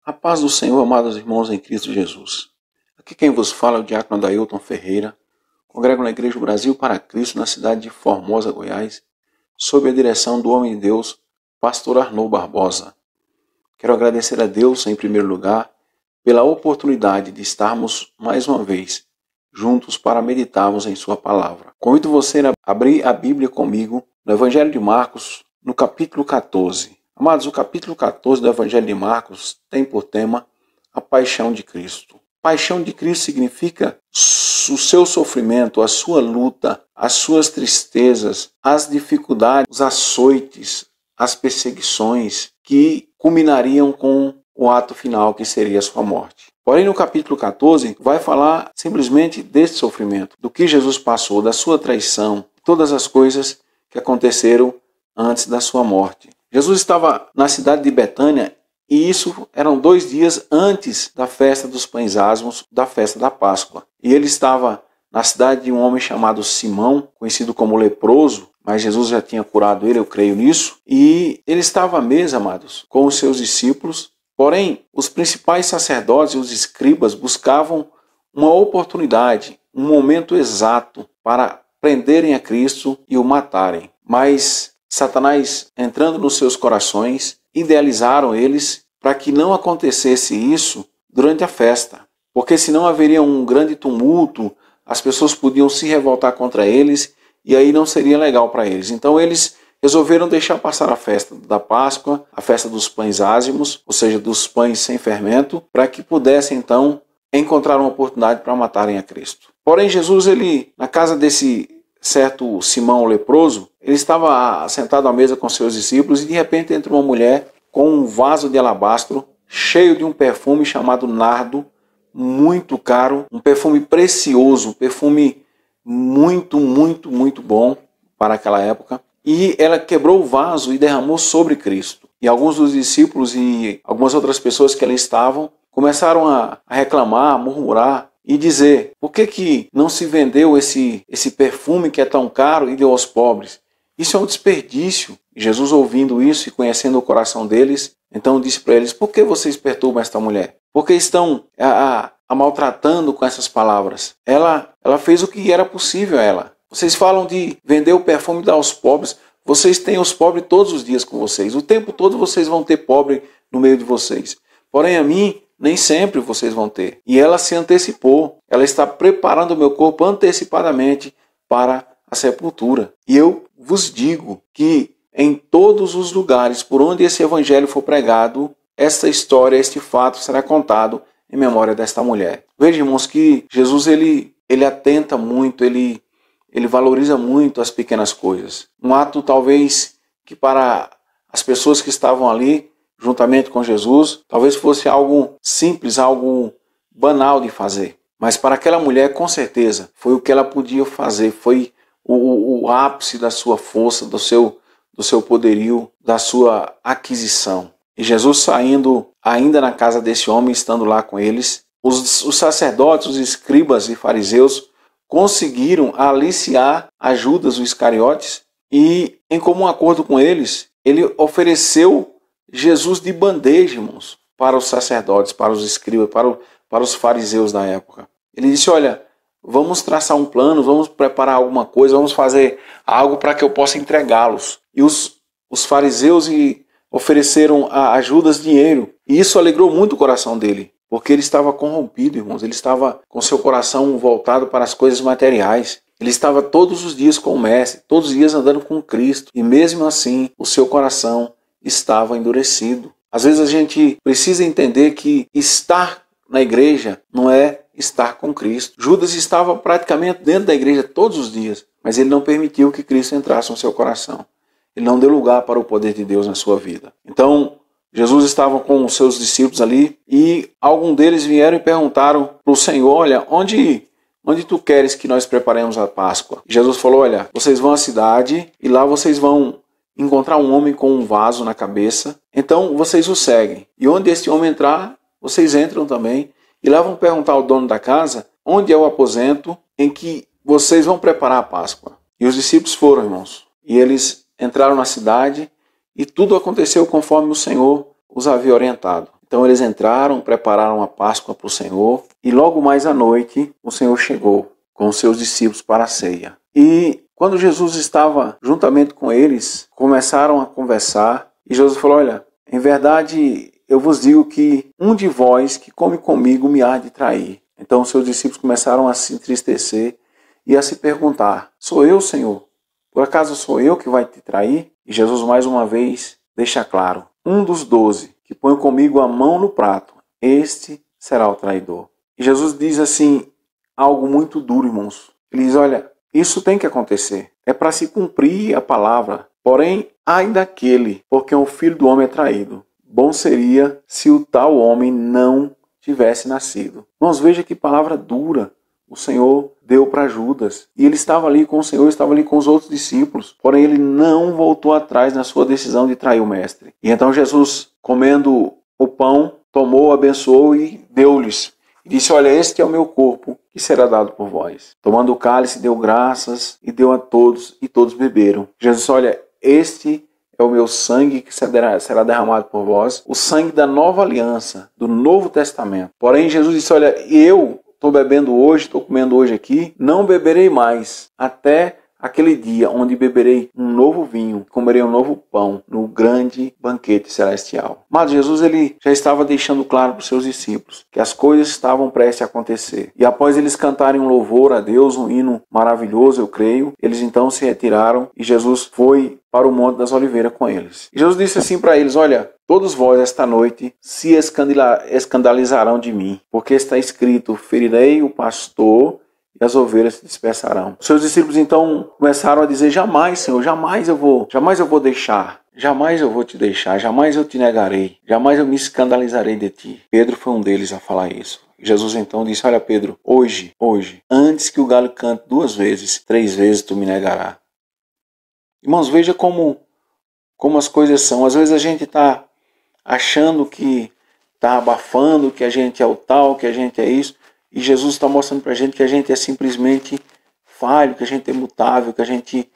A paz do Senhor, amados irmãos em Cristo Jesus. Aqui quem vos fala é o diácono Adailton Ferreira, congrego na Igreja Brasil para Cristo, na cidade de Formosa, Goiás, sob a direção do homem de Deus, pastor Arnold Barbosa. Quero agradecer a Deus, em primeiro lugar, pela oportunidade de estarmos mais uma vez juntos para meditarmos em sua palavra. Convido você a abrir a Bíblia comigo no Evangelho de Marcos, no capítulo 14. Amados, o capítulo 14 do Evangelho de Marcos tem por tema a paixão de Cristo. Paixão de Cristo significa o seu sofrimento, a sua luta, as suas tristezas, as dificuldades, os açoites, as perseguições que culminariam com o ato final que seria a sua morte. Porém, no capítulo 14, vai falar simplesmente desse sofrimento, do que Jesus passou, da sua traição, todas as coisas que aconteceram antes da sua morte. Jesus estava na cidade de Betânia e isso eram 2 dias antes da festa dos pães asmos, da festa da Páscoa. E ele estava na cidade de um homem chamado Simão, conhecido como leproso, mas Jesus já tinha curado ele, eu creio nisso. E ele estava à mesa, amados, com os seus discípulos. Porém, os principais sacerdotes e os escribas buscavam uma oportunidade, um momento exato para prenderem a Cristo e o matarem. Mas Satanás, entrando nos seus corações, idealizaram eles para que não acontecesse isso durante a festa. Porque senão haveria um grande tumulto, as pessoas podiam se revoltar contra eles e aí não seria legal para eles. Então eles resolveram deixar passar a festa da Páscoa, a festa dos pães ázimos, ou seja, dos pães sem fermento, para que pudessem então encontrar uma oportunidade para matarem a Cristo. Porém, Jesus, na casa desse certo Simão leproso, ele estava sentado à mesa com seus discípulos e de repente entra uma mulher com um vaso de alabastro cheio de um perfume chamado nardo, muito caro, um perfume precioso, um perfume muito bom para aquela época. E ela quebrou o vaso e derramou sobre Cristo. E alguns dos discípulos e algumas outras pessoas que ali estavam começaram a reclamar, a murmurar e dizer: por que não se vendeu esse perfume que é tão caro e deu aos pobres? Isso é um desperdício. E Jesus, ouvindo isso e conhecendo o coração deles, então disse para eles: por que vocês perturbam esta mulher? Por que estão a maltratando com essas palavras? Ela fez o que era possível a ela. Vocês falam de vender o perfume e dar aos pobres. Vocês têm os pobres todos os dias com vocês. O tempo todo vocês vão ter pobre no meio de vocês. Porém, a mim, nem sempre vocês vão ter. E ela se antecipou. Ela está preparando o meu corpo antecipadamente para a sepultura. E eu vos digo que em todos os lugares por onde esse evangelho for pregado, esta história, este fato será contado em memória desta mulher. Veja, irmãos, que Jesus ele atenta muito, ele valoriza muito as pequenas coisas. Um ato talvez que para as pessoas que estavam ali, juntamente com Jesus, talvez fosse algo simples, algo banal de fazer. Mas para aquela mulher, com certeza, foi o que ela podia fazer, foi o ápice da sua força, do seu poderio, da sua aquisição. E Jesus saindo ainda na casa desse homem, estando lá com eles, os sacerdotes, os escribas e fariseus conseguiram aliciar a Judas, o Iscariotes, e em comum acordo com eles, ele ofereceu Jesus de bandeja, irmãos, para os sacerdotes, para os escribas, para os fariseus da época. Ele disse: olha, vamos traçar um plano, vamos preparar alguma coisa, vamos fazer algo para que eu possa entregá-los. E os fariseus ofereceram a Judas dinheiro, e isso alegrou muito o coração dele. Porque ele estava corrompido, irmãos. Ele estava com seu coração voltado para as coisas materiais. Ele estava todos os dias com o Mestre, todos os dias andando com Cristo. E mesmo assim, o seu coração estava endurecido. Às vezes a gente precisa entender que estar na igreja não é estar com Cristo. Judas estava praticamente dentro da igreja todos os dias, mas ele não permitiu que Cristo entrasse no seu coração. Ele não deu lugar para o poder de Deus na sua vida. Então, Jesus estava com os seus discípulos ali e alguns deles vieram e perguntaram para o Senhor: olha, onde tu queres que nós preparemos a Páscoa? E Jesus falou: olha, vocês vão à cidade e lá vocês vão encontrar um homem com um vaso na cabeça, então vocês o seguem. E onde esse homem entrar, vocês entram também. E lá vão perguntar ao dono da casa onde é o aposento em que vocês vão preparar a Páscoa. E os discípulos foram, irmãos. E eles entraram na cidade e tudo aconteceu conforme o Senhor os havia orientado. Então eles entraram, prepararam a Páscoa para o Senhor, e logo mais à noite o Senhor chegou com os seus discípulos para a ceia. E quando Jesus estava juntamente com eles, começaram a conversar, e Jesus falou: olha, em verdade eu vos digo que um de vós que come comigo me há de trair. Então os seus discípulos começaram a se entristecer e a se perguntar: sou eu, Senhor? Por acaso sou eu que vai te trair? E Jesus mais uma vez deixa claro: um dos 12 que põe comigo a mão no prato, este será o traidor. E Jesus diz assim, algo muito duro, irmãos. Ele diz: olha, isso tem que acontecer. É para se cumprir a palavra. Porém, ai daquele, porque o Filho do Homem é traído. Bom seria se o tal homem não tivesse nascido. Irmãos, veja que palavra dura o Senhor deu para Judas. E ele estava ali com o Senhor, estava ali com os outros discípulos. Porém, ele não voltou atrás na sua decisão de trair o Mestre. E então Jesus, comendo o pão, tomou, abençoou e deu-lhes. E disse: olha, este é o meu corpo, que será dado por vós. Tomando o cálice, deu graças e deu a todos, e todos beberam. Jesus disse: olha, este é o meu sangue que será derramado por vós, o sangue da nova aliança, do Novo Testamento. Porém, Jesus disse: olha, eu estou bebendo hoje, estou comendo hoje aqui, não beberei mais, até aquele dia onde beberei um novo vinho, comerei um novo pão no grande banquete celestial. Mas Jesus ele já estava deixando claro para os seus discípulos que as coisas estavam prestes a acontecer. E após eles cantarem um louvor a Deus, um hino maravilhoso, eu creio, eles então se retiraram e Jesus foi para o Monte das Oliveiras com eles. E Jesus disse assim para eles: olha, todos vós esta noite se escandalizarão de mim, porque está escrito: ferirei o pastor e as ovelhas se dispersarão. Os seus discípulos então começaram a dizer: jamais, Senhor, jamais eu vou deixar, jamais eu vou te deixar, jamais eu te negarei, jamais eu me escandalizarei de ti. Pedro foi um deles a falar isso. Jesus então disse: olha, Pedro, hoje, antes que o galo cante 2 vezes, 3 vezes tu me negarás. Irmãos, veja como as coisas são. Às vezes a gente está achando que está abafando, que a gente é o tal, que a gente é isso. E Jesus está mostrando para a gente que a gente é simplesmente falho, que a gente é mutável, que a gente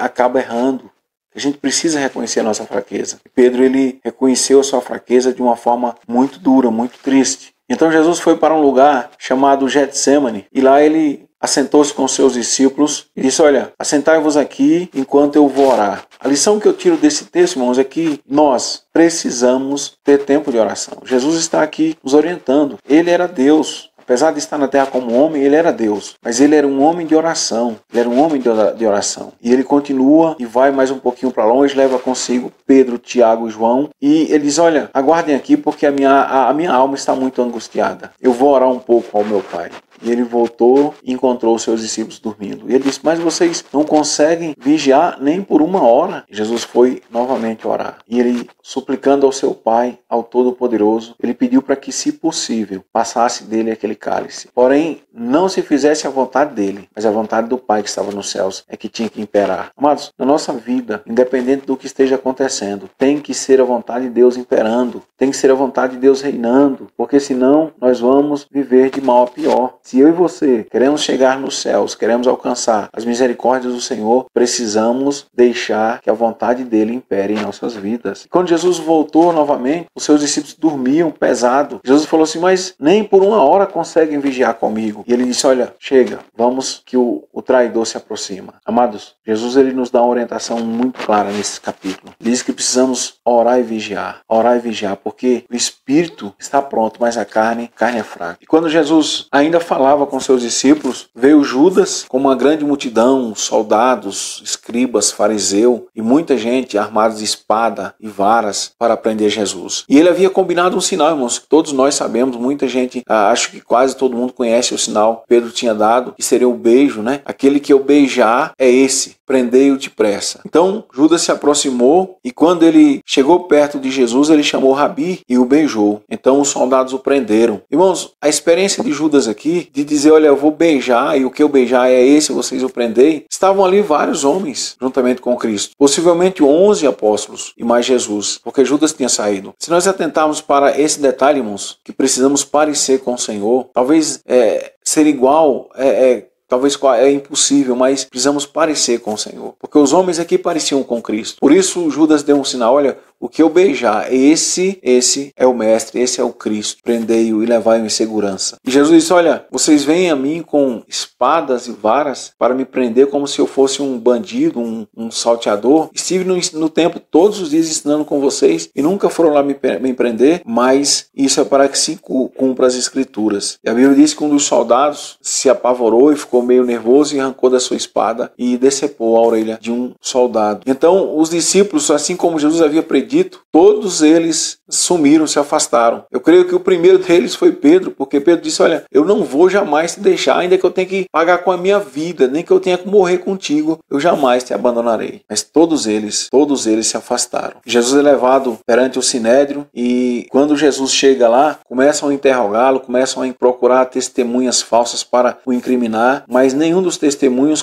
acaba errando. A gente precisa reconhecer a nossa fraqueza. Pedro ele reconheceu a sua fraqueza de uma forma muito dura, muito triste. Então Jesus foi para um lugar chamado Getsemane e lá ele assentou-se com seus discípulos e disse: olha, assentai-vos aqui enquanto eu vou orar. A lição que eu tiro desse texto, irmãos, é que nós precisamos ter tempo de oração. Jesus está aqui nos orientando. Ele era Deus. Apesar de estar na terra como homem, ele era Deus. Mas ele era um homem de oração. Ele era um homem de oração. E ele continua e vai mais um pouquinho para longe, leva consigo Pedro, Tiago e João. E ele diz: olha, aguardem aqui porque a minha alma está muito angustiada. Eu vou orar um pouco ao meu Pai. E ele voltou e encontrou os seus discípulos dormindo. E ele disse: mas vocês não conseguem vigiar nem por 1 hora? E Jesus foi novamente orar. E ele, suplicando ao seu Pai, ao Todo-Poderoso, ele pediu para que, se possível, passasse dele aquele cálice. Porém, não se fizesse a vontade dele, mas a vontade do Pai que estava nos céus é que tinha que imperar. Amados, na nossa vida, independente do que esteja acontecendo, tem que ser a vontade de Deus imperando. Tem que ser a vontade de Deus reinando. Porque senão nós vamos viver de mal a pior. Se eu e você queremos chegar nos céus, queremos alcançar as misericórdias do Senhor, precisamos deixar que a vontade dele impere em nossas vidas. Quando Jesus voltou novamente, os seus discípulos dormiam pesado. Jesus falou assim: mas nem por 1 hora conseguem vigiar comigo. E ele disse: olha, chega, vamos que o traidor se aproxima. Amados, Jesus ele nos dá uma orientação muito clara nesse capítulo. Ele diz que precisamos orar e vigiar, porque o espírito está pronto, mas a carne é fraca. E quando Jesus ainda falava com seus discípulos, veio Judas com uma grande multidão, soldados, escribas, fariseu e muita gente armados de espada e varas para prender Jesus. E ele havia combinado um sinal, irmãos, que todos nós sabemos, muita gente, acho que quase todo mundo conhece o sinal que Pedro tinha dado, que seria o beijo, né? Aquele que eu beijar é esse, prendei-o depressa. Então Judas se aproximou e quando ele chegou perto de Jesus, ele chamou Rabi e o beijou. Então os soldados o prenderam. Irmãos, a experiência de Judas aqui, de dizer: olha, eu vou beijar e o que eu beijar é esse, vocês o prendei. Estavam ali vários homens juntamente com Cristo. Possivelmente 11 apóstolos e mais Jesus, porque Judas tinha saído. Se nós atentarmos para esse detalhe, irmãos, que precisamos parecer com o Senhor, talvez ser igual talvez é impossível, mas precisamos parecer com o Senhor. Porque os homens aqui pareciam com Cristo. Por isso Judas deu um sinal: olha, o que eu beijar, esse é o mestre, esse é o Cristo. Prendei-o e levai-o em segurança. E Jesus disse, olha, vocês vêm a mim com espadas e varas para me prender como se eu fosse um bandido, um salteador. Estive no templo todos os dias ensinando com vocês e nunca foram lá me prender, mas isso é para que se cumpra as Escrituras. E a Bíblia diz que um dos soldados se apavorou e ficou meio nervoso e arrancou da sua espada e decepou a orelha de um soldado. Então os discípulos, assim como Jesus havia predito, todos eles sumiram, se afastaram. Eu creio que o primeiro deles foi Pedro, porque Pedro disse, olha, eu não vou jamais te deixar, ainda que eu tenha que pagar com a minha vida, nem que eu tenha que morrer contigo, eu jamais te abandonarei. Mas todos eles se afastaram. Jesus é levado perante o Sinédrio e quando Jesus chega lá, começam a interrogá-lo, começam a procurar testemunhas falsas para o incriminar, mas nenhum dos testemunhos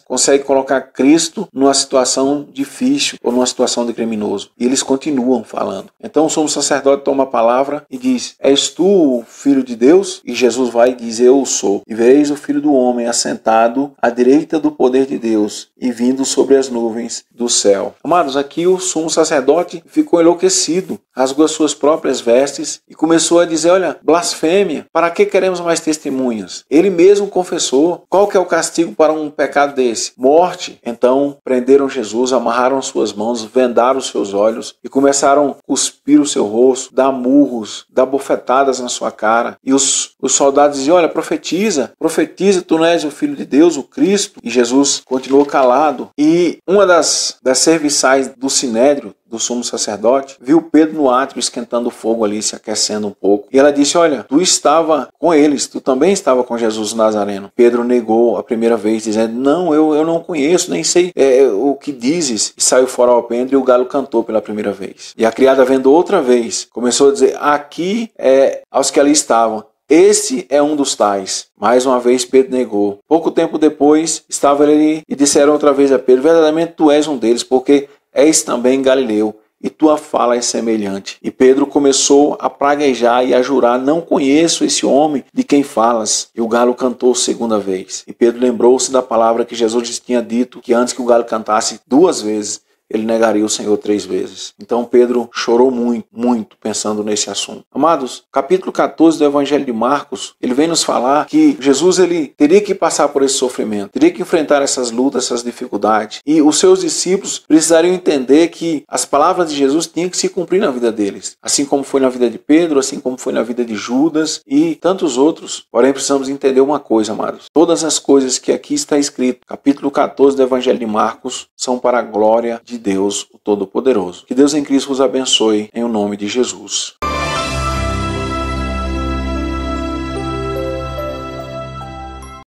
consegue colocar Cristo numa situação difícil ou numa situação de criminoso. E eles continuam falando. Então o sumo sacerdote toma a palavra e diz, és tu o Filho de Deus? E Jesus vai e diz, eu sou. E vereis o Filho do Homem assentado à direita do poder de Deus e vindo sobre as nuvens do céu. Amados, aqui o sumo sacerdote ficou enlouquecido, rasgou as suas próprias vestes e começou a dizer, olha, blasfêmia, para que queremos mais testemunhas? Ele mesmo confessou. Qual que é o castigo para um pecado desse? Morte. Então prenderam Jesus, amarraram suas mãos, vendaram os seus olhos e começaram a cuspir o seu rosto, dar murros, dar bofetadas na sua cara. E os soldados diziam, olha, profetiza, tu não és o Filho de Deus, o Cristo. E Jesus continuou calado. E uma das serviçais do Sinédrio, do sumo sacerdote, viu Pedro no átrio esquentando o fogo ali, se aquecendo um pouco. E ela disse, olha, tu estava com eles, tu também estava com Jesus o Nazareno. Pedro negou a primeira vez, dizendo, não, eu não conheço, nem sei o que dizes. E saiu fora ao alpendre e o galo cantou pela primeira vez. E a criada, vendo outra vez, começou a dizer, aqui aos que ali estavam, esse é um dos tais. Mais uma vez Pedro negou. Pouco tempo depois, estava ele e disseram outra vez a Pedro, verdadeiramente tu és um deles, porque és também Galileu, e tua fala é semelhante. E Pedro começou a praguejar e a jurar, não conheço esse homem de quem falas. E o galo cantou segunda vez. E Pedro lembrou-se da palavra que Jesus lhes tinha dito, que antes que o galo cantasse 2 vezes, ele negaria o Senhor 3 vezes. Então Pedro chorou muito pensando nesse assunto. Amados, capítulo 14 do Evangelho de Marcos, ele vem nos falar que Jesus ele teria que passar por esse sofrimento, teria que enfrentar essas lutas, essas dificuldades. E os seus discípulos precisariam entender que as palavras de Jesus tinham que se cumprir na vida deles. Assim como foi na vida de Pedro, assim como foi na vida de Judas e tantos outros. Porém, precisamos entender uma coisa, amados. Todas as coisas que aqui está escrito, capítulo 14 do Evangelho de Marcos, são para a glória de Deus, o Todo-Poderoso. Que Deus em Cristo vos abençoe, em o nome de Jesus.